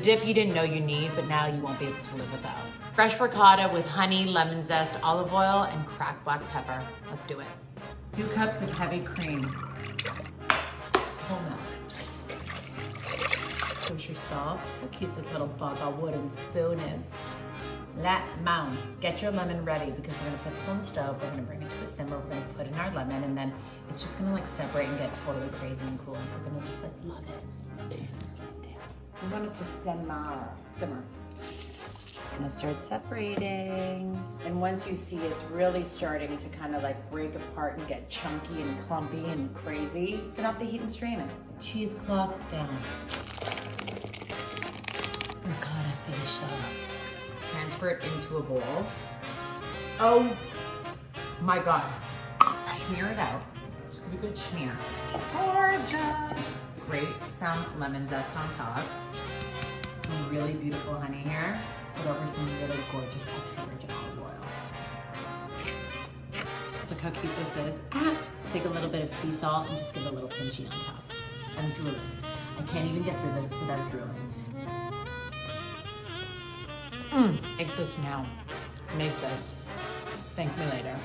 dip you didn't know you need, but now you won't be able to live without. Fresh ricotta with honey, lemon zest, olive oil, and cracked black pepper. Let's do it. 2 cups of heavy cream. Whole milk. Kosher salt. How cute this little bugger wooden spoon is. Lemon. Get your lemon ready because we're gonna put this on the stove. We're gonna bring it to a simmer. We're gonna put in our lemon, and then it's just gonna like separate and get totally crazy and cool. And we're gonna just like love it. We want it to simmer. It's gonna start separating. And once you see it's really starting to kind of like break apart and get chunky and clumpy and crazy, turn off the heat and strain it. Cheesecloth down. Ricotta finish up. Transfer it into a bowl. Oh my God. Smear it out. Just give it a good smear. Gorgeous. Grate some lemon zest on top. Some really beautiful honey here. Put over some really gorgeous extra virgin olive oil. Look how cute this is. Take a little bit of sea salt and just give it a little pinchy on top. I'm drooling. I can't even get through this without drooling. Make this now. Make this. Thank me later.